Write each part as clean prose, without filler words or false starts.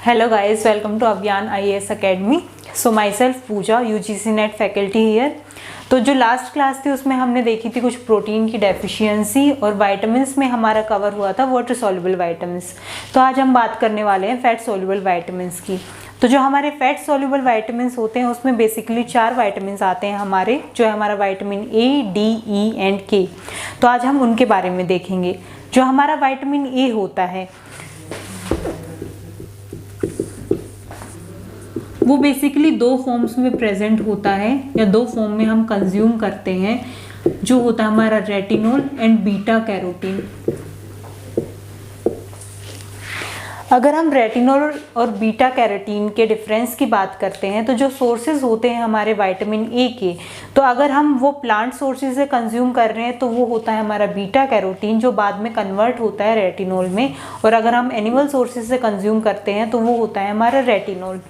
Hello guys, welcome to Avyan IAS Academy. So myself Pooja, UGC NET faculty here. तो जो last class थी उसमें हमने देखी थी कुछ प्रोटीन की डेफिशिएंसी और विटामिन्स में हमारा कवर हुआ था वाटर सॉल्युबल विटामिन्स। तो आज हम बात करने वाले हैं फैट सॉल्युबल विटामिन्स की। तो जो हमारे फैट सॉल्युबल विटामिन्स होते हैं उसमें बेसिकली 4 विटामिन्स आते हैं हमारे, जो है हमारा vitamin A, D, E and के। तो आज हम उनके बारे में देखेंगे। जो हमारा विटामिन ए होता है वो बेसिकली 2 फॉर्म्स में प्रेजेंट होता है या 2 फॉर्म में हम कंज्यूम करते हैं, जो होता है हमारा रेटिनॉल एंड बीटा कैरोटीन। अगर हम रेटिनॉल और बीटा कैरोटीन के डिफरेंस की बात करते हैं तो जो सोर्सेज होते हैं हमारे विटामिन ए के, तो अगर हम वो प्लांट सोर्सेज से कंज्यूम कर रहे हैं तो वो होता है हमारा बीटा कैरोटीन, जो बाद में कन्वर्ट होता है रेटिनॉल में। और अगर हम एनिमल सोर्सेज से कंज्यूम करते हैं तो वो होता है हमारा रेटिनॉल।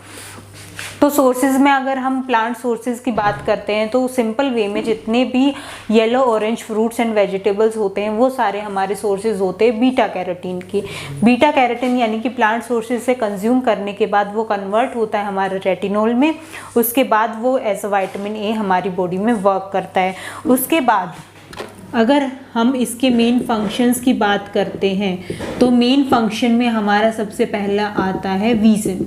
तो सोर्सेज में अगर हम प्लांट सोर्सेज की बात करते हैं तो सिंपल वे में जितने भी yellow orange fruits and vegetables होते हैं वो सारे हमारे सोर्सेज होते हैं बीटा कैरोटीन की। बीटा कैरोटीन यानी कि प्लांट सोर्सेज से कंज्यूम करने के बाद वो कन्वर्ट होता है हमारे रेटिनॉल में। उसके बाद वो एज अ विटामिन ए हमारी बॉडी में वर्क करता है। उसके बाद अगर हम इसके मेन फंक्शंस की बात करते हैं तो मेन फंक्शन में हमारा सबसे पहला आता है विजन।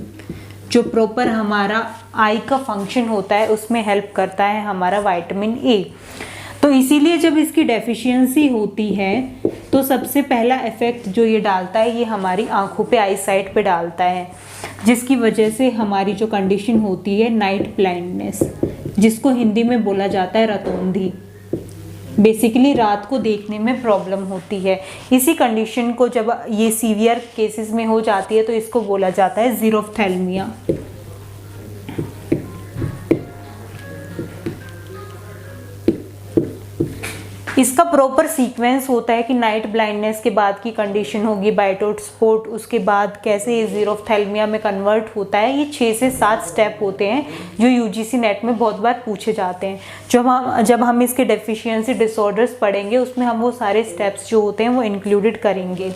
जो प्रॉपर हमारा आई का फंक्शन होता है उसमें हेल्प करता है हमारा विटामिन ए। तो इसीलिए जब इसकी डेफिशिएंसी होती है तो सबसे पहला इफेक्ट जो ये डालता है ये हमारी आंखों पे, आई साइट पे डालता है, जिसकी वजह से हमारी जो कंडीशन होती है नाइट ब्लाइंडनेस, जिसको हिंदी में बोला जाता है रतौंधी। बेसिकली रात को देखने में प्रॉब्लम होती है। इसी कंडीशन को जब ये सीवियर केसेस में हो जाती है तो इसको बोला जाता है ज़ीरोफ्थैल्मिया। इसका प्रॉपर सीक्वेंस होता है कि नाइट ब्लाइंडनेस के बाद की कंडीशन होगी बाइटोट स्पॉट, उसके बाद कैसे ये ज़ीरोफ्थैल्मिया में कन्वर्ट होता है। ये 6 से 7 स्टेप होते हैं जो यूजीसी नेट में बहुत बार पूछे जाते हैं। जब हम इसके डेफिशिएंसी डिसऑर्डर्स पढ़ेंगे उसमें हम वो सारे स्टेप्स जो होते हैं वो इंक्लूडेड करेंगे।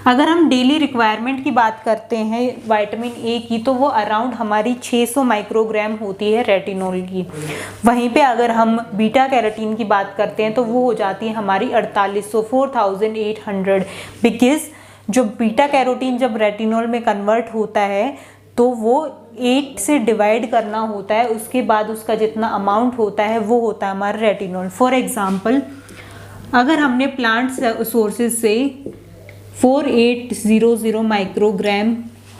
अगर हम डेली रिक्वायरमेंट की बात करते हैं विटामिन ए की तो वो अराउंड हमारी 600 माइक्रोग्राम होती है रेटिनॉल की। वहीं पे अगर हम बीटा कैरोटीन की बात करते हैं तो वो हो जाती है हमारी 4800 4800। बिकॉज जो बीटा कैरोटीन जब रेटिनॉल में कन्वर्ट होता है तो वो 8 से डिवाइड करना होता है, उसके बाद उसका जितना अमाउंट होता है वो होता है हमारा रेटिनॉल। फॉर एग्जाम्पल अगर हमने प्लांट सोर्सेज से 4800 माइक्रोग्राम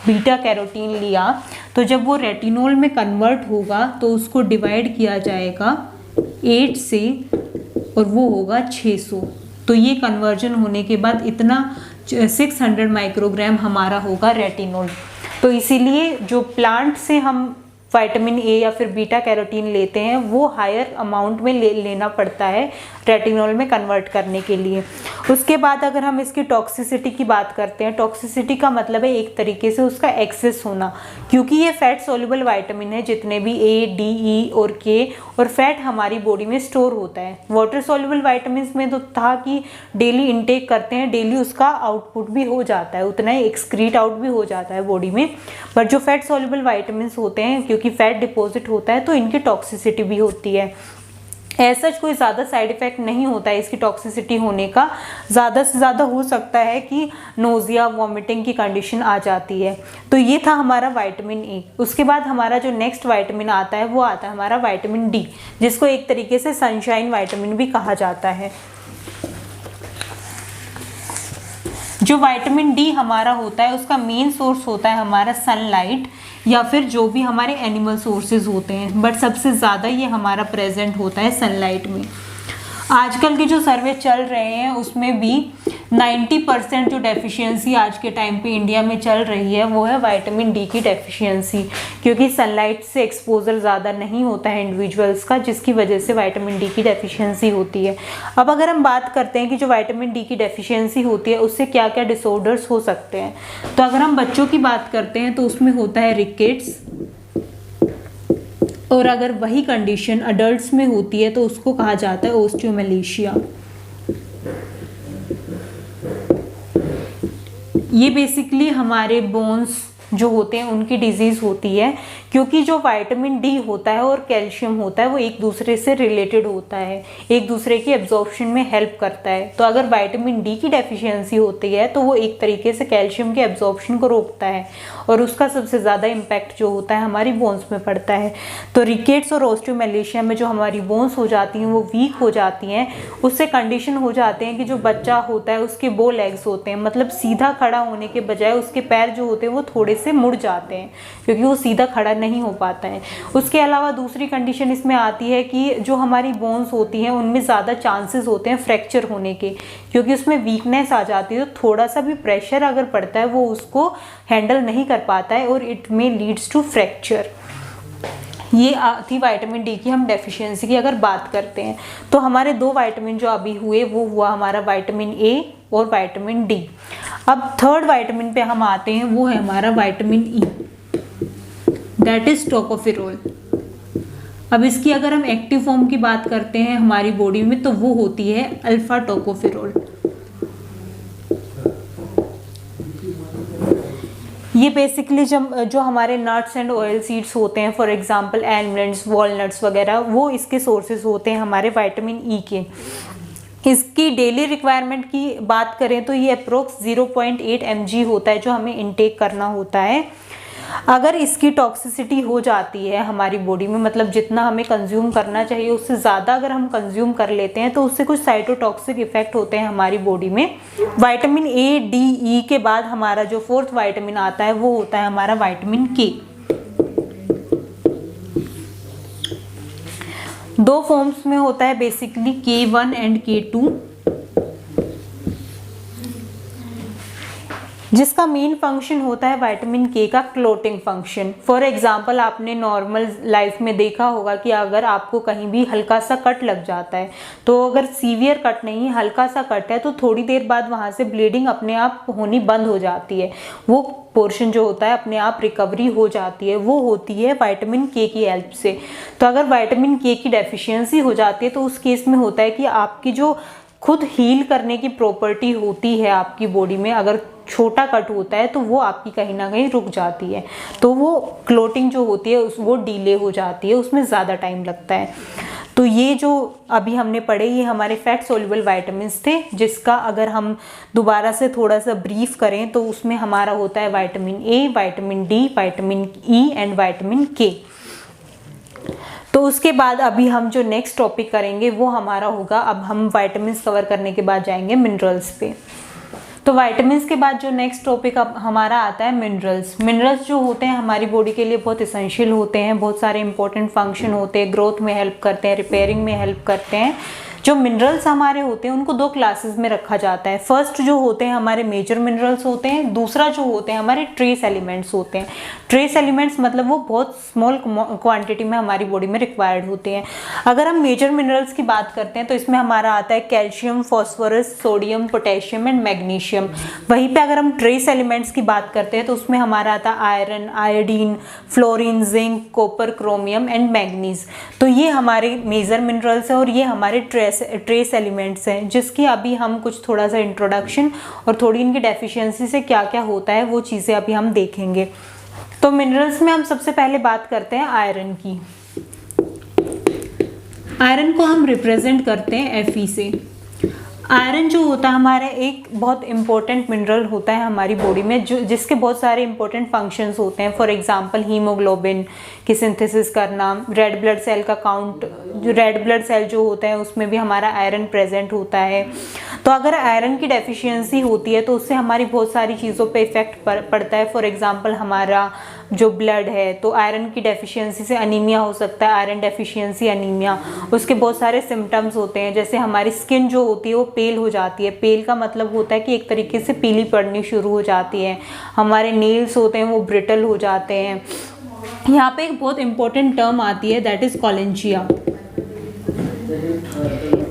बीटा कैरोटीन लिया तो जब वो रेटिनॉल में कन्वर्ट होगा तो उसको डिवाइड किया जाएगा 8 से और वो होगा 600। तो ये कन्वर्जन होने के बाद इतना 600 माइक्रोग्राम हमारा होगा रेटिनॉल। तो इसीलिए जो प्लांट से हम विटामिन ए या फिर बीटा कैरोटीन लेते हैं वो हायर अमाउंट में लेना पड़ता है रेटिनॉल में कन्वर्ट करने के लिए। उसके बाद अगर हम इसकी टॉक्सिसिटी की बात करते हैं, टॉक्सिसिटी का मतलब है एक तरीके से उसका एक्सेस होना, क्योंकि ये फैट सॉल्युबल विटामिन है। जितने भी ए, डी, ई और के और फैट हमारी बॉडी में स्टोर होता है। वाटर सॉल्युबल विटामिन में तो था कि डेली इनटेक करते हैं, डेली उसका आउटपुट भी हो जाता है, उतना ही एक्सक्रीट आउट भी हो जाता है बॉडी में। बट जो फैट सॉल्युबल विटामिन होते हैं, क्योंकि फैट डिपॉजिट होता है तो इनकी टॉक्सिसिटी भी होती है। ऐसा कोई ज़्यादा साइड इफेक्ट नहीं होता है इसकी टॉक्सिसिटी होने का। ज़्यादा से ज़्यादा हो सकता है कि नोजिया, वॉमिटिंग की कंडीशन आ जाती है। तो ये था हमारा विटामिन ए। उसके बाद हमारा जो नेक्स्ट विटामिन आता है वो आता है हमारा विटामिन डी, जिसको एक तरीके से सनशाइन विटामिन भी कहा जाता है। जो विटामिन डी हमारा होता है उसका मेन सोर्स होता है हमारा सनलाइट या फिर जो भी हमारे एनिमल सोर्सेज होते हैं, बट सबसे ज़्यादा ये हमारा प्रेजेंट होता है सनलाइट में। आजकल के जो सर्वे चल रहे हैं उसमें भी 90% जो डेफिशिएंसी आज के टाइम पे इंडिया में चल रही है वो है विटामिन डी की डेफिशिएंसी, क्योंकि सनलाइट से एक्सपोजर ज़्यादा नहीं होता है इंडिविजुअल्स का, जिसकी वजह से विटामिन डी की डेफिशिएंसी होती है। अब अगर हम बात करते हैं कि जो विटामिन डी की डेफिशिएंसी होती है उससे क्या क्या डिसऑर्डर्स हो सकते हैं, तो अगर हम बच्चों की बात करते हैं तो उसमें होता है रिकेट्स, और अगर वही कंडीशन अडल्ट्स में होती है तो उसको कहा जाता है ओस्टियोमैलेशिया। ये बेसिकली हमारे बोन्स जो होते हैं उनकी डिजीज़ होती है, क्योंकि जो विटामिन डी होता है और कैल्शियम होता है वो एक दूसरे से रिलेटेड होता है, एक दूसरे की एब्जॉर्प्शन में हेल्प करता है। तो अगर विटामिन डी की डेफिशिएंसी होती है तो वो एक तरीके से कैल्शियम के एब्जॉर्प्शन को रोकता है और उसका सबसे ज़्यादा इम्पैक्ट जो होता है हमारी बोन्स में पड़ता है। तो रिकेट्स और ऑस्टियोमैलेशिया में जो हमारी बोन्स हो जाती हैं वो वीक हो जाती हैं, उससे कंडीशन हो जाते हैं कि जो बच्चा होता है उसके बो लेग्स होते हैं, मतलब सीधा खड़ा होने के बजाय उसके पैर जो होते हैं वो थोड़े से मुड़ जाते हैं क्योंकि वो सीधा खड़ा नहीं हो पाता है। उसके अलावा दूसरी कंडीशन इसमें आती है कि जो हमारी बोन्स होती हैं उनमें ज़्यादा चांसेस होते हैं फ्रैक्चर होने के, क्योंकि उसमें वीकनेस आ जाती है। तो थोड़ा सा भी प्रेशर अगर पड़ता है वो उसको हैंडल नहीं कर पाता है और it may leads to fracture. ये थी विटामिन डी की हम डेफिशिएंसी की अगर बात करते हैं। तो हमारे दो विटामिन जो अभी हुए वो हुआ हमारा विटामिन ए और विटामिन डी। अब थर्ड विटामिन पे हम आते हैं, वो है हमारा vitamin E, that is tocopherol. अब इसकी अगर हम एक्टिव फॉर्म की बात करते हैं हमारी बॉडी में तो वो होती है अल्फा टोकोफेरोल। ये बेसिकली जो हमारे नट्स एंड ऑयल सीड्स होते हैं, फॉर एग्जांपल आलमंड्स, वॉलनट्स वगैरह, वो इसके सोर्सेज होते हैं हमारे विटामिन ई के। इसकी डेली रिक्वायरमेंट की बात करें तो ये अप्रोक्स 0.8 mg होता है जो हमें इनटेक करना होता है। अगर इसकी टॉक्सिसिटी हो जाती है हमारी बॉडी में, मतलब जितना हमें कंज्यूम करना चाहिए उससे ज़्यादा अगर हम कंज्यूम कर लेते हैं तो उससे कुछ साइटोटॉक्सिक इफेक्ट होते हैं हमारी बॉडी में। विटामिन ए, डी, ई के बाद हमारा जो फोर्थ विटामिन आता है वो होता है हमारा विटामिन के। दो फॉर्म्स में होता है बेसिकली, K1 एंड K2, जिसका मेन फंक्शन होता है विटामिन के का क्लोटिंग फंक्शन। फॉर एग्जांपल आपने नॉर्मल लाइफ में देखा होगा कि अगर आपको कहीं भी हल्का सा कट लग जाता है, तो अगर सीवियर कट नहीं है, हल्का सा कट है, तो थोड़ी देर बाद वहाँ से ब्लीडिंग अपने आप होनी बंद हो जाती है, वो पोर्शन जो होता है अपने आप रिकवरी हो जाती है। वो होती है विटामिन के की हेल्प से। तो अगर विटामिन के की डेफिशिएंसी हो जाती है तो उस केस में होता है कि आपकी जो खुद हील करने की प्रॉपर्टी होती है आपकी बॉडी में, अगर छोटा कट होता है तो वो आपकी कहीं ना कहीं रुक जाती है, तो वो क्लोटिंग जो होती है वो डिले हो जाती है, उसमें ज़्यादा टाइम लगता है। तो ये जो अभी हमने पढ़े ये हमारे फैट सोल्यूबल विटामिन्स थे, जिसका अगर हम दोबारा से थोड़ा सा ब्रीफ करें तो उसमें हमारा होता है vitamin A, vitamin D, vitamin E and vitamin के। तो उसके बाद अभी हम जो नेक्स्ट टॉपिक करेंगे वो हमारा होगा, अब हम विटामिन्स कवर करने के बाद जाएंगे मिनरल्स पे। तो विटामिन्स के बाद जो नेक्स्ट टॉपिक अब हमारा आता है मिनरल्स। मिनरल्स जो होते हैं हमारी बॉडी के लिए बहुत इसेंशियल होते हैं, बहुत सारे इंपॉर्टेंट फंक्शन होते हैं, ग्रोथ में हेल्प करते हैं, रिपेयरिंग में हेल्प करते हैं। जो मिनरल्स हमारे होते हैं उनको दो क्लासेस में रखा जाता है। फर्स्ट जो होते हैं हमारे मेजर मिनरल्स होते हैं, दूसरा जो होते हैं हमारे ट्रेस एलिमेंट्स होते हैं। ट्रेस एलिमेंट्स मतलब वो बहुत स्मॉल क्वांटिटी में हमारी बॉडी में रिक्वायर्ड होते हैं। अगर हम मेजर मिनरल्स की बात करते हैं तो इसमें हमारा आता है calcium, phosphorus, sodium, potassium and magnesium. वहीं पे अगर हम ट्रेस एलिमेंट्स की बात करते हैं तो उसमें हमारा आता है iron, iodine, fluorine, zinc, copper, chromium and manganese. तो ये हमारे मेजर मिनरल्स हैं और ये हमारे ट्रेस एलिमेंट्स हैं, जिसकी अभी हम कुछ थोड़ा सा इंट्रोडक्शन और थोड़ी इनकी डेफिशिएंसी से क्या क्या होता है वो चीज़ें अभी हम देखेंगे। तो मिनरल्स में हम सबसे पहले बात करते हैं आयरन की। आयरन को हम रिप्रेजेंट करते हैं Fe से। आयरन जो होता है हमारा एक बहुत इंपॉर्टेंट मिनरल होता है हमारी बॉडी में, जो जिसके बहुत सारे इंपॉर्टेंट फंक्शंस होते हैं। फॉर एग्जांपल हीमोग्लोबिन की सिंथेसिस करना, रेड ब्लड सेल का काउंट, जो रेड ब्लड सेल जो होते हैं उसमें भी हमारा आयरन प्रेजेंट होता है। तो अगर आयरन की डेफिशिएंसी होती है तो उससे हमारी बहुत सारी चीज़ों पे इफेक्ट पड़ता है। फॉर एग्जांपल हमारा जो ब्लड है, तो आयरन की डेफिशिएंसी से अनीमिया हो सकता है, आयरन डेफिशिएंसी अनीमिया। उसके बहुत सारे सिम्टम्स होते हैं, जैसे हमारी स्किन जो होती है वो पेल हो जाती है। पेल का मतलब होता है कि एक तरीके से पीली पड़नी शुरू हो जाती है। हमारे नेल्स होते हैं वो ब्रिटल हो जाते हैं। यहाँ पे एक बहुत इंपॉर्टेंट टर्म आती है, दैट इज कॉलेंजिया।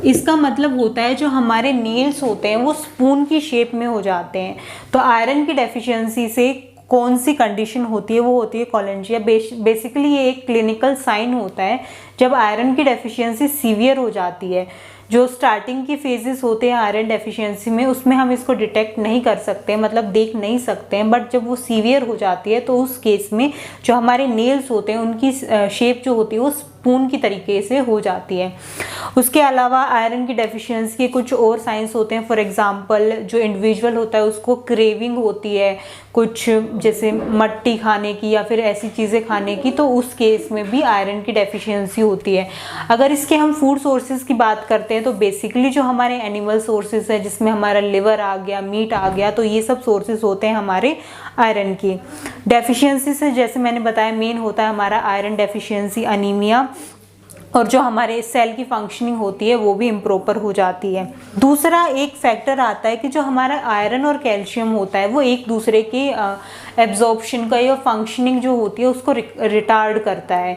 इसका मतलब होता है जो हमारे नेल्स होते हैं वो स्पून की शेप में हो जाते हैं। तो आयरन की डेफिशिएंसी से कौन सी कंडीशन होती है, वो होती है कॉलेंजिया। बेसिकली ये एक क्लिनिकल साइन होता है जब आयरन की डेफिशिएंसी सीवियर हो जाती है। जो स्टार्टिंग की फेजेस होते हैं आयरन डेफिशिएंसी में, उसमें हम इसको डिटेक्ट नहीं कर सकते, मतलब देख नहीं सकते हैं। बट जब वो सीवियर हो जाती है तो उस केस में जो हमारे नेल्स होते हैं उनकी शेप जो होती है वो स्पून की तरीके से हो जाती है। उसके अलावा आयरन की डेफिशिएंसी के कुछ और साइंस होते हैं। फॉर एग्जांपल जो इंडिविजुअल होता है उसको क्रेविंग होती है कुछ, जैसे मट्टी खाने की या फिर ऐसी चीज़ें खाने की, तो उस केस में भी आयरन की डेफिशिएंसी होती है। अगर इसके हम फूड सोर्सेज की बात करते हैं तो बेसिकली जो हमारे एनिमल सोर्सेज है, जिसमें हमारा लिवर आ गया, मीट आ गया, तो ये सब सोर्सेज होते हैं हमारे आयरन की डेफिशिएंसी से। जैसे मैंने बताया मेन होता है हमारा आयरन डेफिशिएंसी अनीमिया, और जो हमारे सेल की फंक्शनिंग होती है वो भी इम्प्रॉपर हो जाती है। दूसरा एक फैक्टर आता है कि जो हमारा आयरन और कैल्शियम होता है वो एक दूसरे के एब्जॉर्प्शन का या फंक्शनिंग जो होती है उसको रिटार्ड करता है।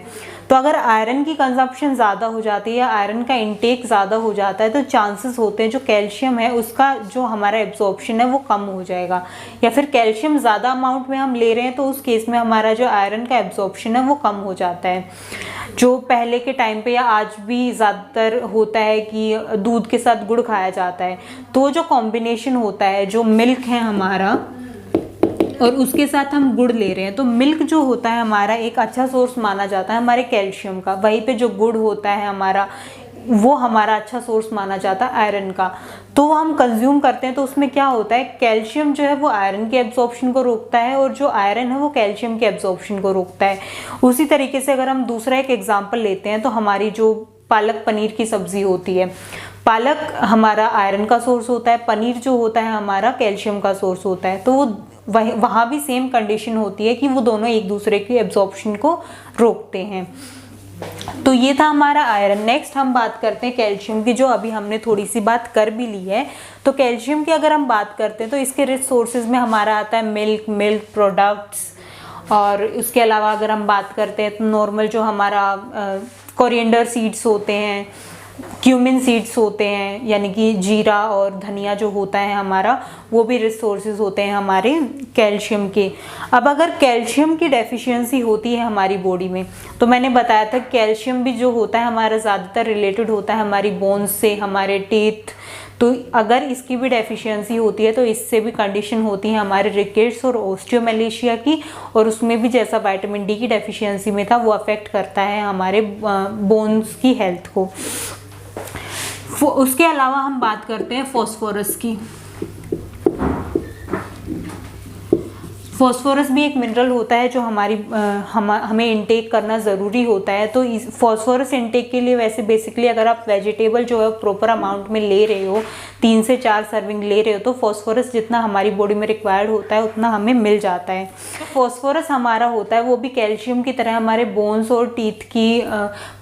तो अगर आयरन की कंजप्शन ज़्यादा हो जाती है या आयरन का इंटेक ज़्यादा हो जाता है तो चांसेस होते हैं जो कैल्शियम है उसका जो हमारा एब्जॉर्प्शन है वो कम हो जाएगा, या फिर कैल्शियम ज़्यादा अमाउंट में हम ले रहे हैं तो उस केस में हमारा जो आयरन का एब्जॉर्प्शन है वो कम हो जाता है। जो पहले के टाइम पे या आज भी ज़्यादातर होता है कि दूध के साथ गुड़ खाया जाता है, तो जो कॉम्बिनेशन होता है, जो मिल्क है हमारा और उसके साथ हम गुड़ ले रहे हैं, तो मिल्क जो होता है हमारा एक अच्छा सोर्स माना जाता है हमारे कैल्शियम का। वहीं पे जो गुड़ होता है हमारा वो हमारा अच्छा सोर्स माना जाता है आयरन का। तो वो हम कंज्यूम करते हैं तो उसमें क्या होता है, कैल्शियम जो है वो आयरन के एब्जॉर्प्शन को रोकता है और जो आयरन है वो कैल्शियम के एब्जॉर्प्शन को रोकता है। उसी तरीके से अगर हम दूसरा एक एग्जांपल लेते हैं तो हमारी जो पालक पनीर की सब्जी होती है, पालक हमारा आयरन का सोर्स होता है, पनीर जो होता है हमारा कैल्शियम का सोर्स होता है। तो वो वहाँ भी सेम कंडीशन होती है कि वो दोनों एक दूसरे के एब्जॉर्प्शन को रोकते हैं। तो ये था हमारा आयरन। नेक्स्ट हम बात करते हैं कैल्शियम की, जो अभी हमने थोड़ी सी बात कर भी ली है। तो कैल्शियम की अगर हम बात करते हैं तो इसके रिच सोर्सेज में हमारा आता है मिल्क प्रोडक्ट्स, और उसके अलावा अगर हम बात करते हैं तो नॉर्मल जो हमारा कोरिएंडर सीड्स होते हैं, क्यूमिन सीड्स होते हैं, यानी कि जीरा और धनिया जो होता है हमारा, वो भी रिच सोर्सेज होते हैं हमारे कैल्शियम के। अब अगर कैल्शियम की डेफिशिएंसी होती है हमारी बॉडी में, तो मैंने बताया था कैल्शियम भी जो होता है हमारा ज़्यादातर रिलेटेड होता है हमारी बोन्स से, हमारे टीथ। तो अगर इसकी भी डेफिशिएंसी होती है तो इससे भी कंडीशन होती है हमारे रिकेट्स और ऑस्टियोमैलेशिया की, और उसमें भी जैसा विटामिन डी की डेफिशिएंसी में था वो अफेक्ट करता है हमारे बोन्स की हेल्थ को। उसके अलावा हम बात करते हैं फास्फोरस की। फास्फोरस भी एक मिनरल होता है जो हमें इंटेक करना ज़रूरी होता है। तो इस फास्फोरस इंटेक के लिए वैसे बेसिकली अगर आप वेजिटेबल जो है प्रॉपर अमाउंट में ले रहे हो, 3 से 4 सर्विंग ले रहे हो, तो फास्फोरस जितना हमारी बॉडी में रिक्वायर्ड होता है उतना हमें मिल जाता है। फास्फोरस हमारा होता है वो भी कैल्शियम की तरह हमारे बोन्स और टीथ की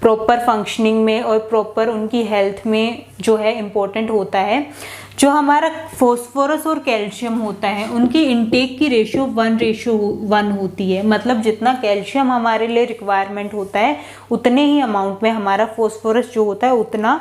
प्रॉपर फंक्शनिंग में और प्रॉपर उनकी हेल्थ में जो है इम्पोर्टेंट होता है। जो हमारा फास्फोरस और कैल्शियम होता है उनकी इंटेक की रेशियो 1:1 होती है। मतलब जितना कैल्शियम हमारे लिए रिक्वायरमेंट होता है उतने ही अमाउंट में हमारा फास्फोरस जो होता है उतना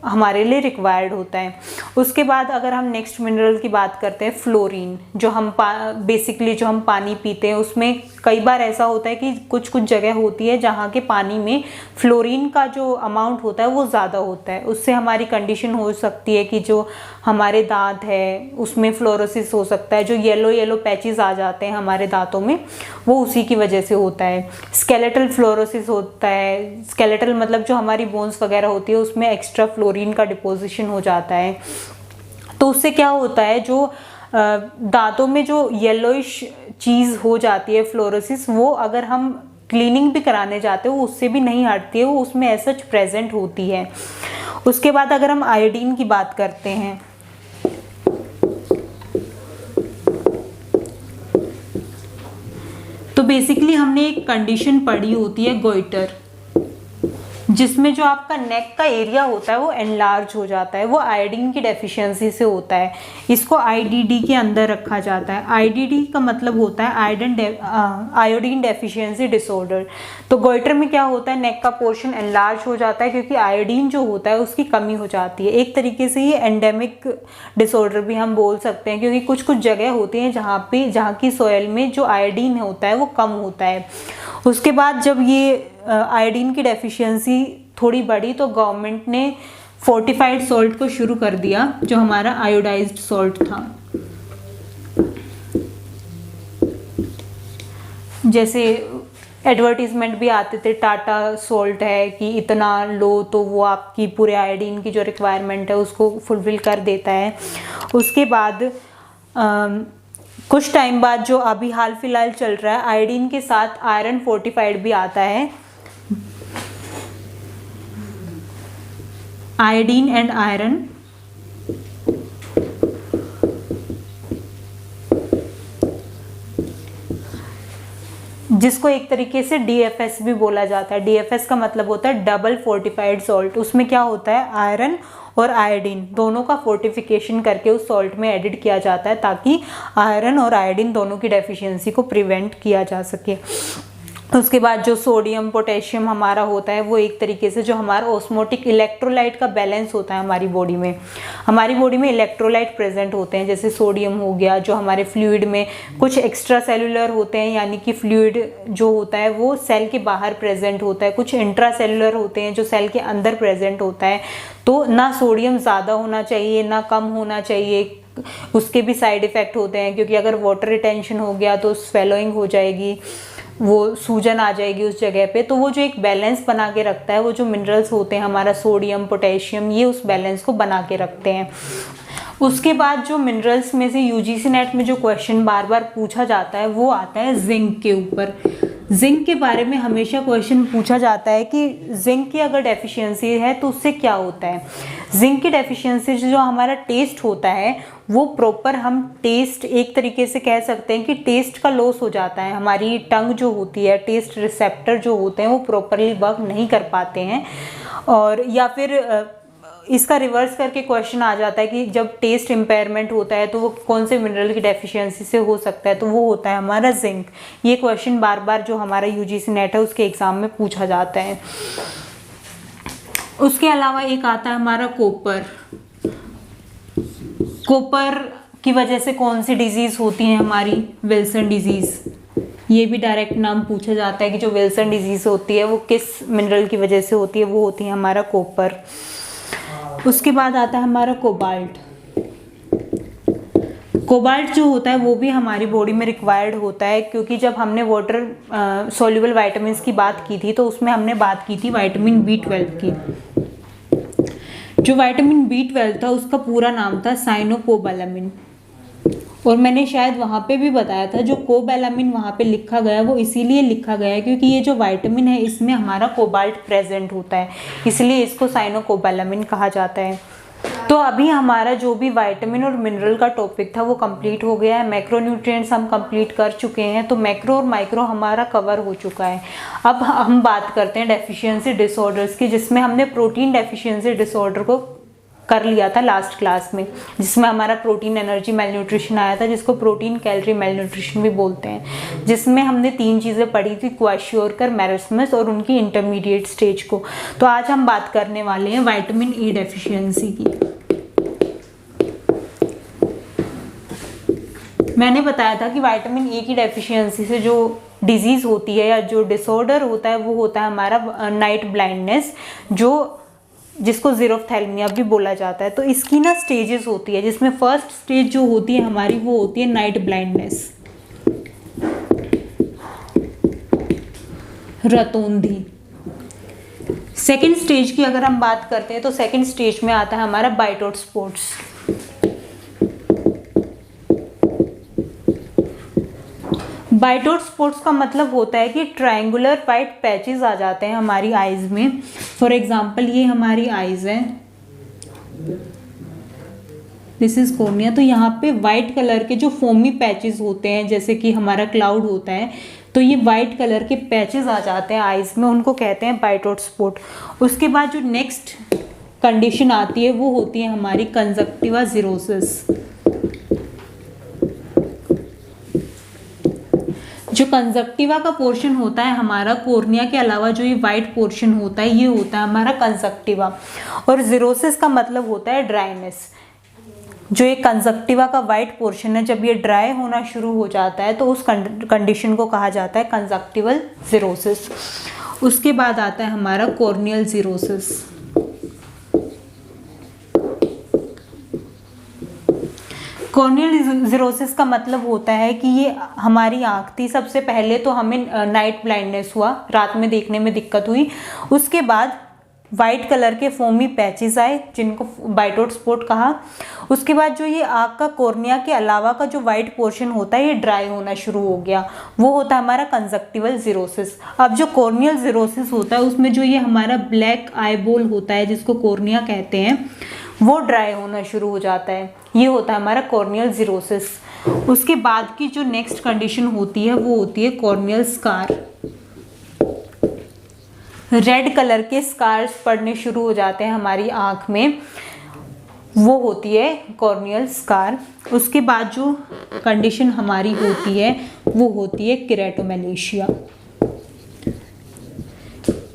हमारे लिए रिक्वायर्ड होता है। उसके बाद अगर हम नेक्स्ट मिनरल की बात करते हैं, फ्लोरीन, जो हम बेसिकली जो हम पानी पीते हैं उसमें कई बार ऐसा होता है कि कुछ कुछ जगह होती है जहाँ के पानी में फ्लोरीन का जो अमाउंट होता है वो ज़्यादा होता है। उससे हमारी कंडीशन हो सकती है कि जो हमारे दांत है उसमें फ्लोरोसिस हो सकता है, जो येलो पैचेस आ जाते हैं हमारे दांतों में वो उसी की वजह से होता है। स्केलेटल फ्लोरोसिस होता है, स्केलेटल मतलब जो हमारी बोन्स वगैरह होती है उसमें एक्स्ट्रा फ्लोरीन का डिपोजिशन हो जाता है। तो उससे क्या होता है, जो दांतों में जो येलोइश चीज़ हो जाती है फ्लोरोसिस, वो अगर हम क्लीनिंग भी कराने जाते हो उससे भी नहीं हटती है, वो उसमें ऐसा प्रेजेंट होती है। उसके बाद अगर हम आयोडीन की बात करते हैं, तो बेसिकली हमने एक कंडीशन पढ़ी होती है गोइटर, जिसमें जो आपका नेक का एरिया होता है वो एनलार्ज हो जाता है, वो आयोडीन की डेफिशिएंसी से होता है। इसको आईडीडी के अंदर रखा जाता है। आईडीडी का मतलब होता है आयोडीन डेफिशिएंसी डिसऑर्डर। तो गोइटर में क्या होता है, नेक का पोर्शन एनलार्ज हो जाता है क्योंकि आयोडीन जो होता है उसकी कमी हो जाती है। एक तरीके से ये एंडेमिक डिसऑर्डर भी हम बोल सकते हैं, क्योंकि कुछ कुछ जगह होती हैं जहाँ की सॉइल में जो आयोडीन होता है वो कम होता है। उसके बाद जब ये आयोडीन की डेफिशिएंसी थोड़ी बढ़ी तो गवर्नमेंट ने फोर्टिफाइड सॉल्ट को शुरू कर दिया, जो हमारा आयोडाइज्ड सॉल्ट था। जैसे एडवर्टीजमेंट भी आते थे, टाटा सॉल्ट है कि इतना लो तो वो आपकी पूरे आयोडीन की जो रिक्वायरमेंट है उसको फुलफिल कर देता है। उसके बाद कुछ टाइम बाद जो अभी हाल फिलहाल चल रहा है, आयोडीन के साथ आयरन फोर्टिफाइड भी आता है, आयोडीन एंड आयरन, जिसको एक तरीके से DFS भी बोला जाता है। DFS का मतलब होता है डबल फोर्टिफाइड सॉल्ट। उसमें क्या होता है, आयरन और आयोडीन दोनों का फोर्टिफिकेशन करके उस सॉल्ट में एडिट किया जाता है, ताकि आयरन और आयोडीन दोनों की डेफिशिएंसी को प्रिवेंट किया जा सके। उसके बाद जो सोडियम पोटेशियम हमारा होता है, वो एक तरीके से जो हमारा ऑस्मोटिक इलेक्ट्रोलाइट का बैलेंस होता है हमारी बॉडी में इलेक्ट्रोलाइट प्रेजेंट होते हैं, जैसे सोडियम हो गया, जो हमारे फ्लूइड में कुछ एक्स्ट्रा सेलुलर होते हैं, यानी कि फ्लूइड जो होता है वो सेल के बाहर प्रेजेंट होता है, कुछ इंट्रा सेलुलर होते हैं जो सेल के अंदर प्रेजेंट होता है। तो ना सोडियम ज़्यादा होना चाहिए ना कम होना चाहिए। उसके भी साइड इफ़ेक्ट होते हैं, क्योंकि अगर वाटर रिटेंशन हो गया तो स्वेलोइंग हो जाएगी, वो सूजन आ जाएगी उस जगह पे। तो वो जो एक बैलेंस बना के रखता है, वो जो मिनरल्स होते हैं हमारा सोडियम पोटेशियम, ये उस बैलेंस को बना के रखते हैं। उसके बाद जो मिनरल्स में से UGC नेट में जो क्वेश्चन बार बार पूछा जाता है, वो आता है जिंक के ऊपर। जिंक के बारे में हमेशा क्वेश्चन पूछा जाता है कि जिंक की अगर डेफिशिएंसी है तो उससे क्या होता है। जिंक की डेफिशिएंसी जो हमारा टेस्ट होता है, वो प्रॉपर हम टेस्ट एक तरीके से कह सकते हैं कि टेस्ट का लॉस हो जाता है। हमारी टंग जो होती है, टेस्ट रिसेप्टर जो होते हैं वो प्रॉपरली वर्क नहीं कर पाते हैं। और या फिर इसका रिवर्स करके क्वेश्चन आ जाता है कि जब टेस्ट इम्पेयरमेंट होता है तो वो कौन से मिनरल की डेफिशिएंसी से हो सकता है, तो वो होता है हमारा जिंक। ये क्वेश्चन बार बार जो हमारा UGC नेट है उसके एग्ज़ाम में पूछा जाता है। उसके अलावा एक आता है हमारा कॉपर। कॉपर की वजह से कौन सी डिजीज़ होती है हमारी, विल्सन डिजीज़। ये भी डायरेक्ट नाम पूछा जाता है कि जो विल्सन डिजीज़ होती है वो किस मिनरल की वजह से होती है, वो होती है हमारा कॉपर। उसके बाद आता है हमारा कोबाल्ट। कोबाल्ट जो होता है वो भी हमारी बॉडी में रिक्वायर्ड होता है, क्योंकि जब हमने वाटर सॉल्युबल वाइटामिन की बात की थी तो उसमें हमने बात की थी विटामिन B12 की। जो विटामिन B12 था उसका पूरा नाम था साइनोकोबालामिन, और मैंने शायद वहाँ पे भी बताया था जो कोबालामिन वहाँ पे लिखा गया वो इसीलिए लिखा गया है क्योंकि ये जो विटामिन है इसमें हमारा कोबाल्ट प्रेजेंट होता है, इसलिए इसको साइनोकोबालामिन कहा जाता है। तो अभी हमारा जो भी विटामिन और मिनरल का टॉपिक था वो कंप्लीट हो गया है। मैक्रोन्यूट्रिएंट्स हम कंप्लीट कर चुके हैं, तो मैक्रो और माइक्रो हमारा कवर हो चुका है। अब हम बात करते हैं डेफिशिएंसी डिसऑर्डर्स की, जिसमें हमने प्रोटीन डेफिशिएंसी डिसऑर्डर को कर लिया था लास्ट क्लास में, जिसमें हमारा प्रोटीन एनर्जी मेलन्यूट्रिशन आया था, जिसको प्रोटीन कैलोरी मेलन्यूट्रिशन भी बोलते हैं, जिसमें हमने 3 चीज़ें पढ़ी थी, क्वाशियोरकर, मेरिस्मस और उनकी इंटरमीडिएट स्टेज को। तो आज हम बात करने वाले हैं विटामिन E डेफिशिएंसी की। मैंने बताया था कि विटामिन E की डेफिशिएंसी से जो डिजीज़ होती है या जो डिसऑर्डर होता है वो होता है हमारा नाइट ब्लाइंडनेस, जिसको ज़ीरोफ्थैल्मिया भी बोला जाता है। तो इसकी ना स्टेजेस होती है, जिसमें फर्स्ट स्टेज जो होती है हमारी वो होती है नाइट ब्लाइंडनेस, रतौंधी। सेकेंड स्टेज की अगर हम बात करते हैं तो सेकेंड स्टेज में आता है हमारा बाइटोट स्पॉट्स। बाइटोट स्पॉट्स का मतलब होता है कि ट्रायंगुलर वाइट पैचेस आ जाते हैं हमारी आईज में। फॉर एग्जांपल ये हमारी आईज है, दिस इज कॉर्निया। तो यहाँ पे वाइट कलर के जो फोमी पैचेस होते हैं, जैसे कि हमारा क्लाउड होता है, तो ये वाइट कलर के पैचेस आ जाते हैं आईज में, उनको कहते हैं बाइटोट स्पॉट। उसके बाद जो नेक्स्ट कंडीशन आती है वो होती है हमारी कंजक्टिवा ज़िरोसिस। जो कंजक्टिवा का पोर्शन होता है हमारा कॉर्निया के अलावा, जो ये वाइट पोर्शन होता है ये होता है हमारा कंजक्टिवा। और ज़िरोसिस का मतलब होता है ड्राइनेस। जो ये कंजक्टिवा का वाइट पोर्शन है, जब ये ड्राई होना शुरू हो जाता है तो उस कंडीशन को कहा जाता है कंजक्टिवल ज़िरोसिस। उसके बाद आता है हमारा कॉर्नियल ज़िरोसिस। कॉर्नियल जीरोसिस का मतलब होता है कि ये हमारी आँख थी, सबसे पहले तो हमें नाइट ब्लाइंडनेस हुआ, रात में देखने में दिक्कत हुई। उसके बाद वाइट कलर के फोमी पैचेस आए जिनको बाइटोट स्पॉट कहा। उसके बाद जो ये आँख का कॉर्निया के अलावा का जो वाइट पोर्शन होता है ये ड्राई होना शुरू हो गया, वो होता है हमारा कंजक्टिवल जीरोसिस। अब जो कॉर्नियल जीरोसिस होता है उसमें जो ये हमारा ब्लैक आईबॉल होता है जिसको कॉर्निया कहते हैं, वो ड्राई होना शुरू हो जाता है, ये होता है हमारा कॉर्नियल जीरोसिस। उसके बाद की जो नेक्स्ट कंडीशन होती है वो होती है कॉर्नियल स्कार। रेड कलर के स्कार्स पड़ने शुरू हो जाते हैं हमारी आँख में, वो होती है कॉर्नियल स्कार। उसके बाद जो कंडीशन हमारी होती है वो होती है केराटोमेलेशिया।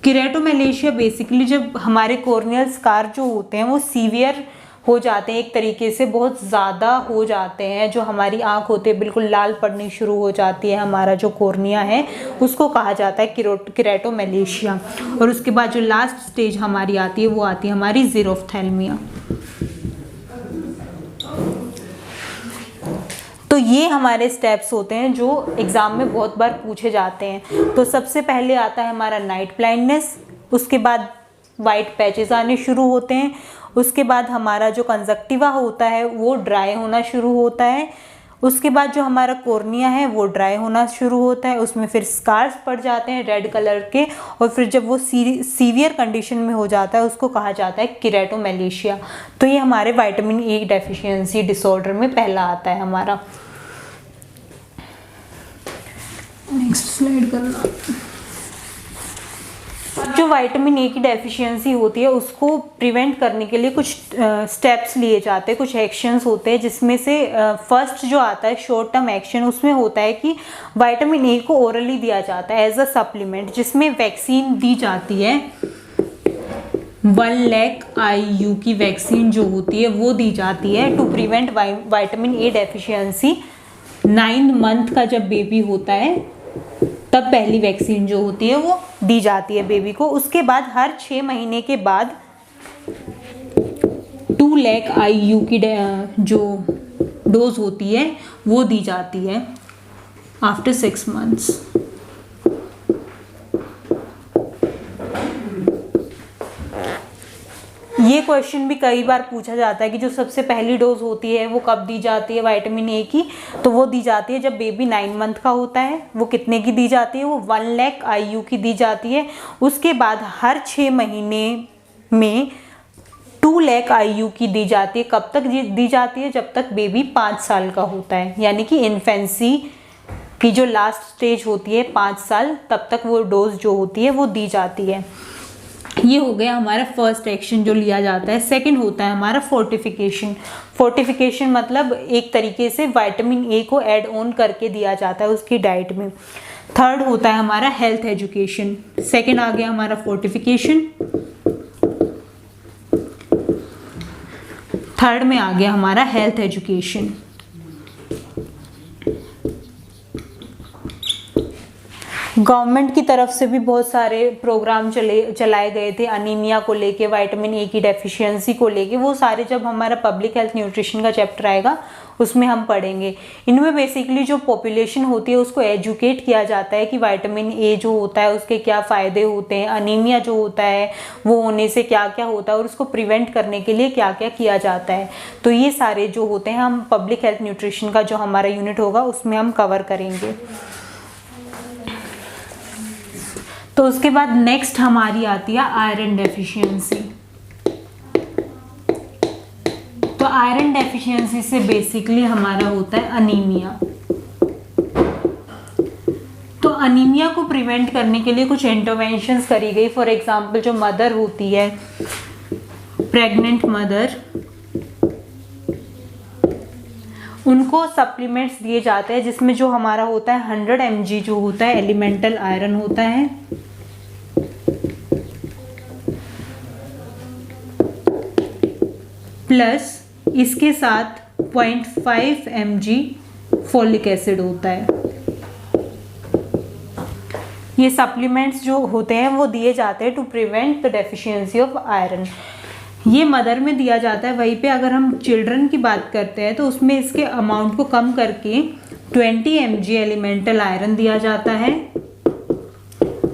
केराटोमेलेशिया बेसिकली जब हमारे कॉर्नियल स्कार जो होते हैं वो सीवियर हो जाते हैं, एक तरीके से बहुत ज़्यादा हो जाते हैं, जो हमारी आँख होती है बिल्कुल लाल पड़नी शुरू हो जाती है, हमारा जो कॉर्निया है उसको कहा जाता है केराटोमेलेशिया। और उसके बाद जो लास्ट स्टेज हमारी आती है वो आती है हमारी ज़ीरोफ्थैल्मिया। तो ये हमारे स्टेप्स होते हैं जो एग्ज़ाम में बहुत बार पूछे जाते हैं। तो सबसे पहले आता है हमारा नाइट ब्लाइंडनेस, उसके बाद वाइट पैचेस आने शुरू होते हैं, उसके बाद हमारा जो कंजक्टिवा होता है वो ड्राई होना शुरू होता है, उसके बाद जो हमारा कॉर्निया है वो ड्राई होना शुरू होता है, उसमें फिर स्कार्स पड़ जाते हैं रेड कलर के, और फिर जब वो सीवियर कंडीशन में हो जाता है उसको कहा जाता है केराटोमेलेशिया। तो ये हमारे विटामिन ए डेफिशिएंसी डिसऑर्डर में पहला आता है हमारा। नेक्स्ट स्लाइड करना। जो विटामिन ए की डेफिशिएंसी होती है उसको प्रिवेंट करने के लिए कुछ स्टेप्स लिए जाते हैं, कुछ एक्शंस होते हैं, जिसमें से फर्स्ट जो आता है शॉर्ट टर्म एक्शन, उसमें होता है कि विटामिन ए को ओरली दिया जाता है एज अ सप्लीमेंट, जिसमें वैक्सीन दी जाती है 1 लाख IU की वैक्सीन जो होती है वो दी जाती है to prevent vitamin A deficiency. 9 month का जब बेबी होता है तब पहली वैक्सीन जो होती है वो दी जाती है बेबी को। उसके बाद हर 6 महीने के बाद 2 लाख IU की जो डोज होती है वो दी जाती है आफ्टर 6 मंथ्स। ये क्वेश्चन भी कई बार पूछा जाता है कि जो सबसे पहली डोज होती है वो कब दी जाती है विटामिन ए की, तो वो दी जाती है जब बेबी 9 मंथ का होता है। वो कितने की दी जाती है, वो 1 लाख IU की दी जाती है। उसके बाद हर 6 महीने में 2 लाख IU की दी जाती है। कब तक दी जाती है, जब तक बेबी 5 साल का होता है, यानी कि इन्फेंसी की जो लास्ट स्टेज होती है 5 साल, तब तक वो डोज जो होती है वो दी जाती है। ये हो गया हमारा फर्स्ट एक्शन जो लिया जाता है। सेकंड होता है हमारा फोर्टिफिकेशन। फोर्टिफिकेशन मतलब एक तरीके से विटामिन ए को ऐड ऑन करके दिया जाता है उसकी डाइट में। थर्ड होता है हमारा हेल्थ एजुकेशन। सेकंड आ गया हमारा फोर्टिफिकेशन, थर्ड में आ गया हमारा हेल्थ एजुकेशन। गवर्नमेंट की तरफ से भी बहुत सारे प्रोग्राम चलाए गए थे अनीमिया को लेके, विटामिन ए की डेफिशिएंसी को लेके। वो सारे जब हमारा पब्लिक हेल्थ न्यूट्रिशन का चैप्टर आएगा उसमें हम पढ़ेंगे। इनमें बेसिकली जो पॉपुलेशन होती है उसको एजुकेट किया जाता है कि विटामिन ए जो होता है उसके क्या फ़ायदे होते हैं, अनीमिया जो होता है वो होने से क्या क्या होता है और उसको प्रिवेंट करने के लिए क्या क्या किया जाता है। तो ये सारे जो होते हैं हम पब्लिक हेल्थ न्यूट्रिशन का जो हमारा यूनिट होगा उसमें हम कवर करेंगे। तो उसके बाद नेक्स्ट हमारी आती है आयरन डेफिशिएंसी। तो आयरन डेफिशिएंसी से बेसिकली हमारा होता है अनीमिया। तो अनीमिया को प्रिवेंट करने के लिए कुछ इंटरवेंशंस करी गई। फॉर एग्जांपल जो मदर होती है, प्रेग्नेंट मदर, उनको सप्लीमेंट्स दिए जाते हैं जिसमें जो हमारा होता है 100 mg जो होता है एलिमेंटल आयरन होता है, प्लस इसके साथ 0.5 mg फोलिक एसिड होता है। ये सप्लीमेंट्स जो होते हैं वो दिए जाते हैं to prevent the deficiency of iron. ये मदर में दिया जाता है। वहीं पे अगर हम चिल्ड्रन की बात करते हैं तो उसमें इसके अमाउंट को कम करके 20 mg एलिमेंटल आयरन दिया जाता है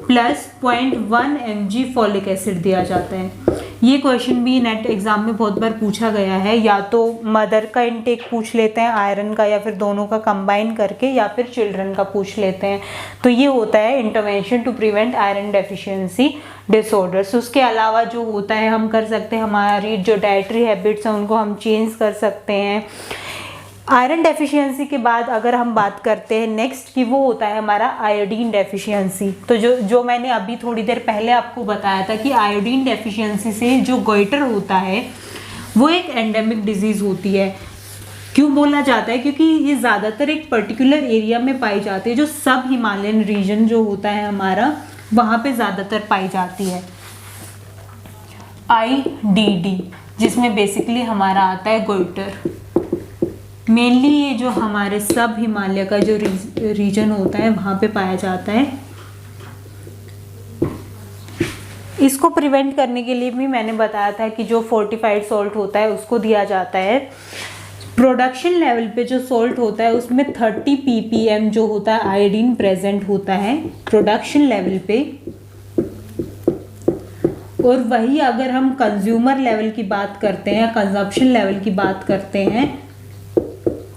प्लस 0.1 mg फॉलिक एसिड दिया जाता है। ये क्वेश्चन भी नेट एग्जाम में बहुत बार पूछा गया है, या तो मदर का इनटेक पूछ लेते हैं आयरन का, या फिर दोनों का कंबाइन करके, या फिर चिल्ड्रन का पूछ लेते हैं। तो ये होता है intervention to prevent iron deficiency disorders. उसके अलावा जो होता है हम कर सकते हैं, हमारी जो डाइटरी हैबिट्स हैं उनको हम चेंज कर सकते हैं। आयरन डेफिशिएंसी के बाद अगर हम बात करते हैं नेक्स्ट की, वो होता है हमारा आयोडीन डेफिशिएंसी। तो जो मैंने अभी थोड़ी देर पहले आपको बताया था कि आयोडीन डेफिशिएंसी से जो गोइटर होता है वो एक एंडेमिक डिजीज़ होती है। क्यों बोला जाता है? क्योंकि ये ज़्यादातर एक पर्टिकुलर एरिया में पाई जाती है, जो सब हिमालयन रीजन जो होता है हमारा, वहाँ पे ज़्यादातर पाई जाती है। IDD जिसमें बेसिकली हमारा आता है गोइटर। मेनली ये जो हमारे सब हिमालय का जो रीजन होता है वहाँ पे पाया जाता है। इसको प्रिवेंट करने के लिए भी मैंने बताया था कि जो फोर्टिफाइड सॉल्ट होता है उसको दिया जाता है। प्रोडक्शन लेवल पे जो सॉल्ट होता है उसमें 30 ppm जो होता है आयोडीन प्रेजेंट होता है प्रोडक्शन लेवल पे। और वही अगर हम कंज्यूमर लेवल की बात करते हैं, कंजप्शन लेवल की बात करते हैं,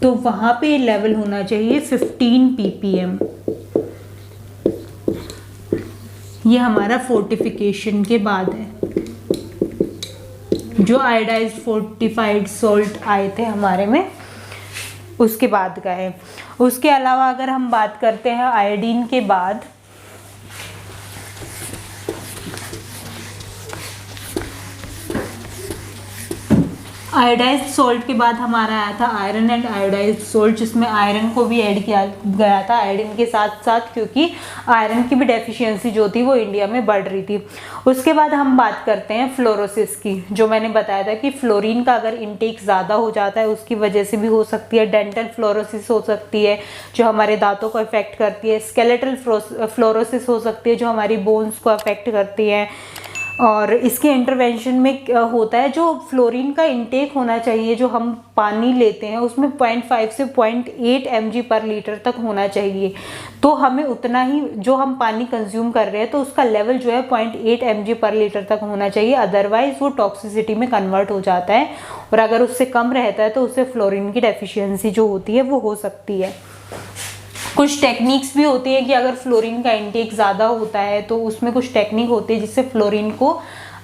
तो वहाँ पे लेवल होना चाहिए 15 ppm। ये हमारा फोर्टिफिकेशन के बाद है, जो आयोडाइज्ड फोर्टिफाइड सॉल्ट आए थे हमारे में उसके बाद का है। उसके अलावा अगर हम बात करते हैं आयोडीन के बाद, आयोडाइज्ड सॉल्ट के बाद हमारा आया था आयरन एंड आयोडाइज्ड सॉल्ट, जिसमें आयरन को भी ऐड किया गया था आयोडीन के साथ साथ, क्योंकि आयरन की भी डेफिशिएंसी जो थी वो इंडिया में बढ़ रही थी। उसके बाद हम बात करते हैं फ्लोरोसिस की। जो मैंने बताया था कि फ्लोरीन का अगर इंटेक ज़्यादा हो जाता है उसकी वजह से भी हो सकती है। डेंटल फ्लोरोसिस हो सकती है जो हमारे दांतों को अफेक्ट करती है। स्केलेटल फ्लोरोसिस हो सकती है जो हमारी बोन्स को अफेक्ट करती है। और इसके इंटरवेंशन में होता है जो फ्लोरीन का इंटेक होना चाहिए, जो हम पानी लेते हैं उसमें 0.5 से 0.8 mg पर लीटर तक होना चाहिए। तो हमें उतना ही, जो हम पानी कंज्यूम कर रहे हैं तो उसका लेवल जो है 0.8 mg पर लीटर तक होना चाहिए, अदरवाइज वो टॉक्सिसिटी में कन्वर्ट हो जाता है। और अगर उससे कम रहता है तो उससे फ्लोरीन की डेफिशिएंसी जो होती है वो हो सकती है। कुछ टेक्निक्स भी होती है कि अगर फ्लोरीन का इंटेक ज़्यादा होता है तो उसमें कुछ टेक्निक होती है जिससे फ्लोरीन को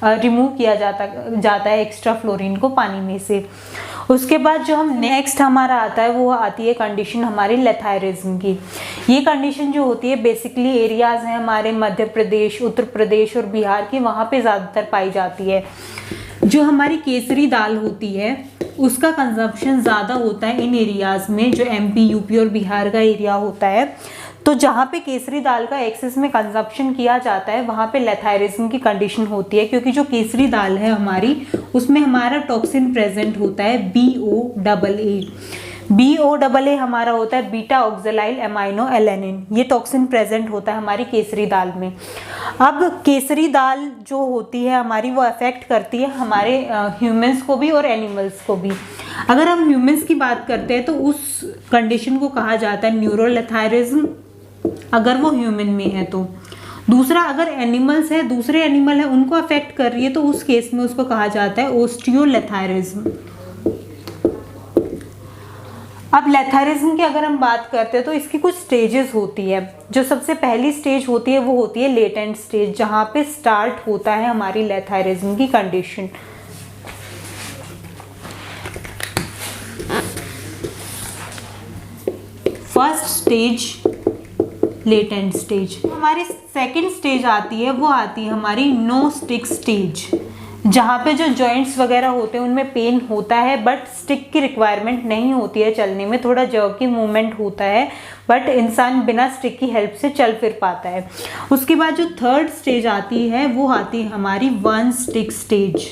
रिमूव किया जाता है, एक्स्ट्रा फ्लोरीन को पानी में से। उसके बाद जो हम नेक्स्ट हमारा आता है वो आती है कंडीशन हमारी लेथायरिज्म की। ये कंडीशन जो होती है बेसिकली एरियाज़ हैं हमारे मध्य प्रदेश, उत्तर प्रदेश और बिहार की, वहाँ पे ज़्यादातर पाई जाती है। जो हमारी केसरी दाल होती है उसका कंजप्शन ज़्यादा होता है इन एरियाज़ में, जो MP, UP और बिहार का एरिया होता है। तो जहाँ पे केसरी दाल का एक्सेस में कंजप्शन किया जाता है वहाँ पे लेथायरिज्म की कंडीशन होती है, क्योंकि जो केसरी दाल है हमारी उसमें हमारा टॉक्सिन प्रेजेंट होता है BOAA। BOAA हमारा होता है बीटा ऑक्जेलाइल एमाइनो एलेनिन। ये टॉक्सिन प्रेजेंट होता है हमारी केसरी दाल में। अब केसरी दाल जो होती है हमारी वो अफेक्ट करती है हमारे ह्यूमंस को भी और एनिमल्स को भी। अगर हम ह्यूमंस की बात करते हैं तो उस कंडीशन को कहा जाता है न्यूरोलेथायरिज्म, अगर वो ह्यूमन में है तो। दूसरा, अगर एनिमल्स है, दूसरे एनिमल है, उनको अफेक्ट कर रही है तो उस केस में उसको कहा जाता है ओस्टियोलेथायरिज्म। अब लेथायरिज्म की अगर हम बात करते हैं तो इसकी कुछ स्टेजेस होती है। जो सबसे पहली स्टेज होती है वो होती है लेटेंट स्टेज, जहाँ पे स्टार्ट होता है हमारी लेथायरिज्म की condition. First stage latent stage. हमारी सेकंड स्टेज आती है वो आती है हमारी नो स्टिक स्टेज, जहाँ पे जो जॉइंट्स वगैरह होते हैं उनमें पेन होता है बट स्टिक की रिक्वायरमेंट नहीं होती है चलने में। थोड़ा जर्की मूवमेंट होता है बट इंसान बिना स्टिक की हेल्प से चल फिर पाता है। उसके बाद जो थर्ड स्टेज आती है वो आती है हमारी वन स्टिक स्टेज।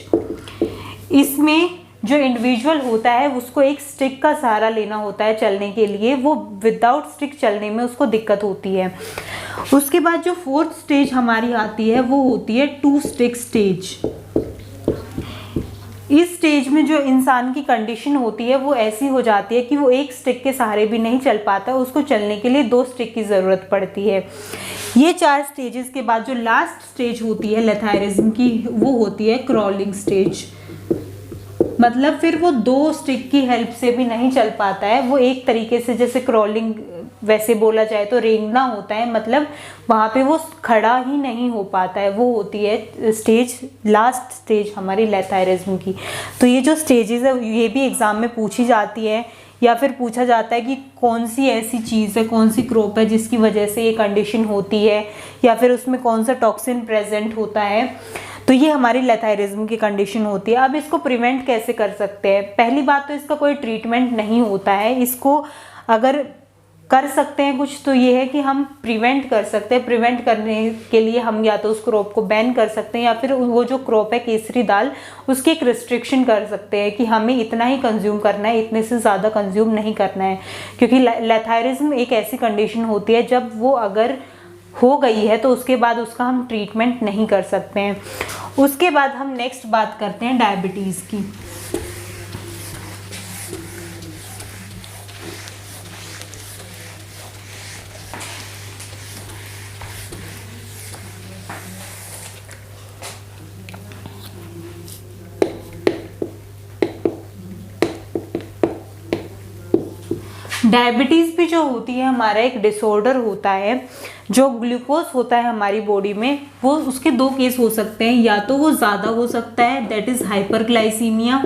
इसमें जो इंडिविजुअल होता है उसको एक स्टिक का सहारा लेना होता है चलने के लिए, वो विदाउट स्टिक चलने में उसको दिक्कत होती है। उसके बाद जो फोर्थ स्टेज हमारी आती है वो होती है टू स्टिक स्टेज। इस स्टेज में जो इंसान की कंडीशन होती है वो ऐसी हो जाती है कि वो एक स्टिक के सहारे भी नहीं चल पाता, उसको चलने के लिए 2 स्टिक की ज़रूरत पड़ती है। ये 4 स्टेजेस के बाद जो लास्ट स्टेज होती है लेथायरिज्म की, वो होती है क्रॉलिंग स्टेज। मतलब फिर वो 2 स्टिक की हेल्प से भी नहीं चल पाता है, वो एक तरीके से जैसे क्रॉलिंग वैसे बोला जाए तो रेंगना होता है, मतलब वहाँ पे वो खड़ा ही नहीं हो पाता है। वो होती है स्टेज, लास्ट स्टेज हमारी लेथायरिज्म की। तो ये जो स्टेजेस है ये भी एग्ज़ाम में पूछी जाती है, या फिर पूछा जाता है कि कौन सी ऐसी चीज़ है, कौन सी क्रॉप है जिसकी वजह से ये कंडीशन होती है, या फिर उसमें कौन सा टॉक्सिन प्रेजेंट होता है। तो ये हमारी लेथायरिज्म की कंडीशन होती है। अब इसको प्रिवेंट कैसे कर सकते हैं? पहली बात तो इसका कोई ट्रीटमेंट नहीं होता है। इसको अगर कर सकते हैं कुछ तो ये है कि हम प्रिवेंट कर सकते हैं। प्रिवेंट करने के लिए हम या तो उस क्रॉप को बैन कर सकते हैं, या फिर वो जो क्रॉप है केसरी दाल, उसकी एक रिस्ट्रिक्शन कर सकते हैं कि हमें इतना ही कंज्यूम करना है, इतने से ज़्यादा कंज्यूम नहीं करना है। क्योंकि लेथायरिज्म एक ऐसी कंडीशन होती है जब वो अगर हो गई है तो उसके बाद उसका हम ट्रीटमेंट नहीं कर सकते हैं। उसके बाद हम नेक्स्ट बात करते हैं डायबिटीज़ की। डायबिटीज़ भी जो होती है हमारा एक डिसऑर्डर होता है। जो ग्लूकोज होता है हमारी बॉडी में, वो उसके 2 केस हो सकते हैं। या तो वो ज़्यादा हो सकता है, दैट इज़ हाइपरग्लाइसीमिया,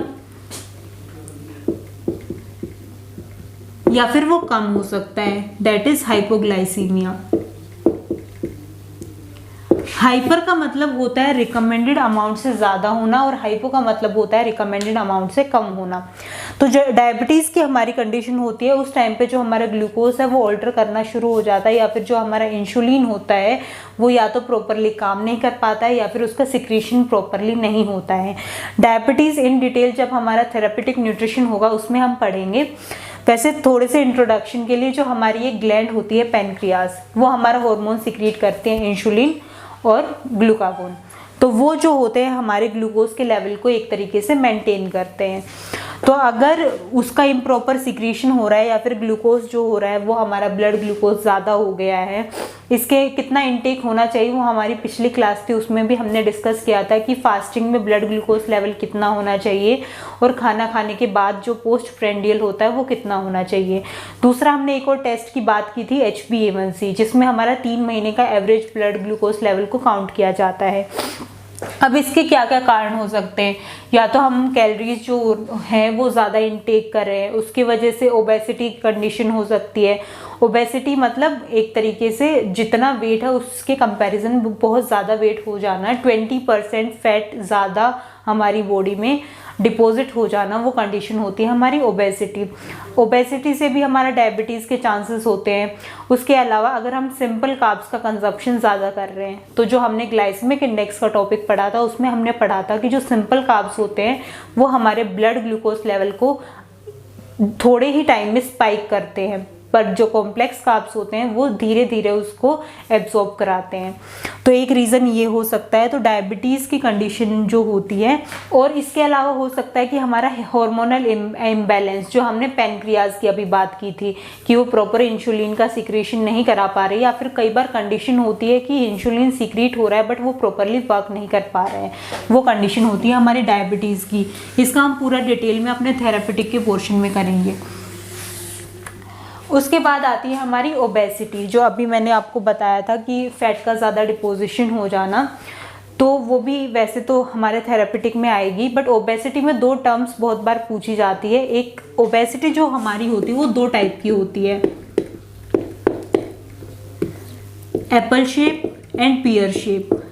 या फिर वो कम हो सकता है, दैट इज़ हाइपोग्लाइसीमिया। हाइपर का मतलब होता है रिकमेंडेड अमाउंट से ज़्यादा होना, और हाइपो का मतलब होता है रिकमेंडेड अमाउंट से कम होना। तो जो डायबिटीज़ की हमारी कंडीशन होती है उस टाइम पे जो हमारा ग्लूकोज है वो ऑल्टर करना शुरू हो जाता है, या फिर जो हमारा इंसुलिन होता है वो या तो प्रॉपरली काम नहीं कर पाता है, या फिर उसका सिक्रीशन प्रॉपरली नहीं होता है। डायबिटीज़ इन डिटेल जब हमारा थेरेपेटिक न्यूट्रिशन होगा उसमें हम पढ़ेंगे। वैसे थोड़े से इंट्रोडक्शन के लिए, जो हमारी एक ग्लैंड होती है पैनक्रियाज, वो हमारा हार्मोन सिक्रीट करते हैं, इंसुलिन और ग्लूकागोन। तो वो जो होते हैं हमारे ग्लूकोज के लेवल को एक तरीके से मेंटेन करते हैं। तो अगर उसका इम्प्रॉपर सिक्रीशन हो रहा है, या फिर ग्लूकोज जो हो रहा है वो हमारा ब्लड ग्लूकोज ज़्यादा हो गया है, इसके कितना इंटेक होना चाहिए वो हमारी पिछली क्लास थी, उसमें भी हमने डिस्कस किया था कि फास्टिंग में ब्लड ग्लूकोज लेवल कितना होना चाहिए, और खाना खाने के बाद जो पोस्ट प्रेंडियल होता है वो कितना होना चाहिए। दूसरा हमने एक और टेस्ट की बात की थी HbA1c, जिसमें हमारा 3 महीने का एवरेज ब्लड ग्लूकोज लेवल को काउंट किया जाता है। अब इसके क्या क्या कारण हो सकते हैं? या तो हम कैलोरीज जो हैं वो ज़्यादा इनटेक कर रहे हैं, उसकी वजह से ओबेसिटी कंडीशन हो सकती है। ओबेसिटी मतलब एक तरीके से जितना वेट है उसके कंपैरिजन बहुत ज़्यादा वेट हो जाना, 20% फैट ज़्यादा हमारी बॉडी में डिपॉजिट हो जाना, वो कंडीशन होती है हमारी ओबेसिटी। ओबेसिटी से भी हमारा डायबिटीज़ के चांसेस होते हैं। उसके अलावा अगर हम सिंपल कार्ब्स का कंजप्शन ज़्यादा कर रहे हैं, तो जो हमने ग्लाइसेमिक इंडेक्स का टॉपिक पढ़ा था उसमें हमने पढ़ा था कि जो सिंपल कार्ब्स होते हैं वो हमारे ब्लड ग्लूकोज लेवल को थोड़े ही टाइम में स्पाइक करते हैं, पर जो कॉम्प्लेक्स कार्ब्स होते हैं वो धीरे धीरे उसको एब्जॉर्ब कराते हैं। तो एक रीज़न ये हो सकता है। तो डायबिटीज़ की कंडीशन जो होती है, और इसके अलावा हो सकता है कि हमारा हार्मोनल इम्बैलेंस, जो हमने पैनक्रियाज की अभी बात की थी कि वो प्रॉपर इंसुलिन का सिक्रीशन नहीं करा पा रही, या फिर कई बार कंडीशन होती है कि इंसुलिन सिक्रीट हो रहा है बट वो प्रॉपरली वर्क नहीं कर पा रहे हैं, वो कंडीशन होती है हमारी डायबिटीज़ की। इसका हम पूरा डिटेल में अपने थेरेपेटिक के पोर्शन में करेंगे। उसके बाद आती है हमारी ओबेसिटी, जो अभी मैंने आपको बताया था कि फैट का ज़्यादा डिपोजिशन हो जाना, तो वो भी वैसे तो हमारे थेरेपेटिक में आएगी। बट ओबेसिटी में 2 टर्म्स बहुत बार पूछी जाती है। एक ओबेसिटी जो हमारी होती है वो 2 टाइप की होती है, Apple shape and peer shape.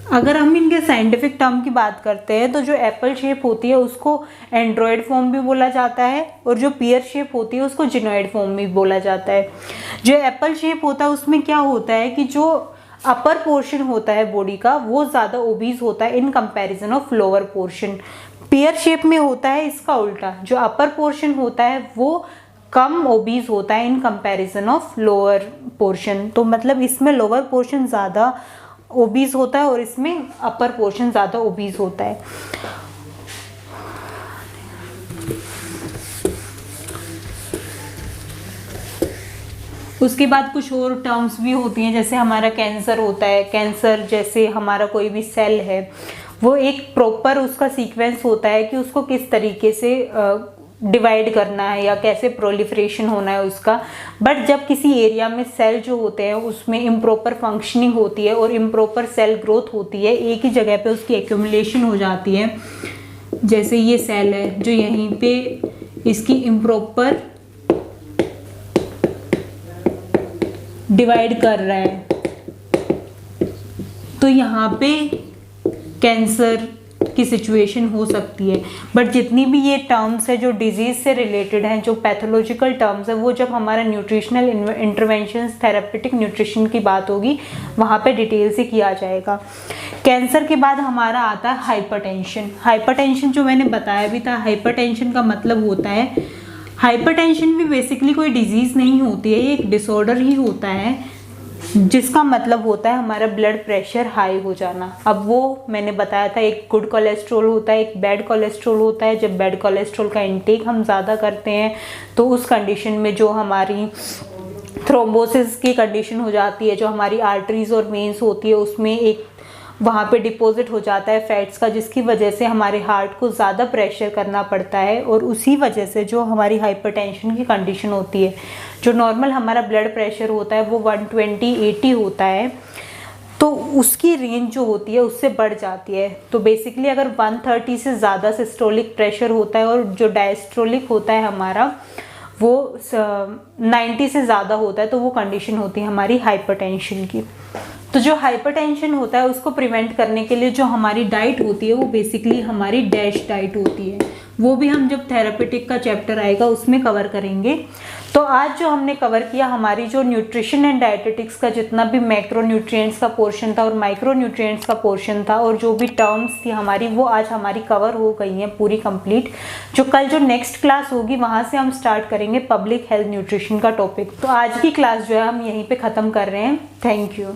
अगर हम इनके साइंटिफिक टर्म की बात करते हैं तो जो एप्पल शेप होती है उसको एंड्रॉयड फॉर्म भी बोला जाता है, और जो पियर शेप होती है उसको जिनोइड फॉर्म भी बोला जाता है। जो एप्पल शेप होता है उसमें क्या होता है कि जो अपर पोर्शन होता है बॉडी का वो ज़्यादा ओबीज होता है in comparison of lower portion. Peer shape में होता है इसका उल्टा, जो अपर पोर्शन होता है वो कम ओबीज होता है in comparison of lower portion. तो मतलब इसमें लोअर पोर्शन ज़्यादा ओबीज होता है और इसमें अपर पोर्शन ज़्यादा ओबीज होता है। उसके बाद कुछ और टर्म्स भी होती हैं, जैसे हमारा कैंसर होता है। कैंसर जैसे हमारा कोई भी सेल है, वो एक प्रॉपर उसका सीक्वेंस होता है कि उसको किस तरीके से डिवाइड करना है या कैसे प्रोलिफरेशन होना है उसका। बट जब किसी एरिया में सेल जो होते हैं उसमें इम्प्रॉपर फंक्शनिंग होती है और इम्प्रॉपर सेल ग्रोथ होती है, एक ही जगह पे उसकी एक्यूमुलेशन हो जाती है। जैसे ये सेल है जो यहीं पे इसकी इम्प्रॉपर डिवाइड कर रहा है, तो यहाँ पे कैंसर की सिचुएशन हो सकती है। बट जितनी भी ये टर्म्स है जो डिजीज से रिलेटेड हैं, जो पैथोलॉजिकल टर्म्स है, वो जब हमारा न्यूट्रिशनल इंटरवेंशंस, थेरेपेटिक न्यूट्रिशन की बात होगी वहाँ पे डिटेल से किया जाएगा। कैंसर के बाद हमारा आता है हाइपरटेंशन। हाइपरटेंशन जो मैंने बताया भी था, हाइपरटेंशन का मतलब होता है, हाइपरटेंशन भी बेसिकली कोई डिजीज़ नहीं होती है, ये एक डिसऑर्डर ही होता है जिसका मतलब होता है हमारा ब्लड प्रेशर हाई हो जाना। अब वो मैंने बताया था, एक गुड कोलेस्ट्रॉल होता है, एक बैड कोलेस्ट्रॉल होता है। जब बैड कोलेस्ट्रॉल का इंटेक हम ज़्यादा करते हैं तो उस कंडीशन में जो हमारी थ्रोम्बोसिस की कंडीशन हो जाती है, जो हमारी आर्टरीज और वेन्स होती है उसमें एक वहाँ पे डिपॉजिट हो जाता है फैट्स का, जिसकी वजह से हमारे हार्ट को ज़्यादा प्रेशर करना पड़ता है और उसी वजह से जो हमारी हाइपरटेंशन की कंडीशन होती है, जो नॉर्मल हमारा ब्लड प्रेशर होता है वो 120/80 होता है, तो उसकी रेंज जो होती है उससे बढ़ जाती है। तो बेसिकली अगर 130 से ज़्यादा सिस्टोलिक प्रेशर होता है और जो डायस्टोलिक होता है हमारा वो 90 से ज़्यादा होता है, तो वो कंडीशन होती है हमारी हाइपरटेंशन की। तो जो हाइपरटेंशन होता है उसको प्रिवेंट करने के लिए जो हमारी डाइट होती है वो बेसिकली हमारी डैश डाइट होती है। वो भी हम जब थेरेपेटिक का चैप्टर आएगा उसमें कवर करेंगे। तो आज जो हमने कवर किया, हमारी जो न्यूट्रिशन एंड डाइटेटिक्स का जितना भी मैक्रो न्यूट्रिएंट्स का पोर्शन था और माइक्रो न्यूट्रिएंट्स का पोर्शन था और जो भी टर्म्स थी हमारी, वो आज हमारी कवर हो गई हैं पूरी कंप्लीट। जो कल जो नेक्स्ट क्लास होगी वहाँ से हम स्टार्ट करेंगे पब्लिक हेल्थ न्यूट्रिशन का टॉपिक। तो आज की क्लास जो है हम यहीं पे ख़त्म कर रहे हैं। Thank you.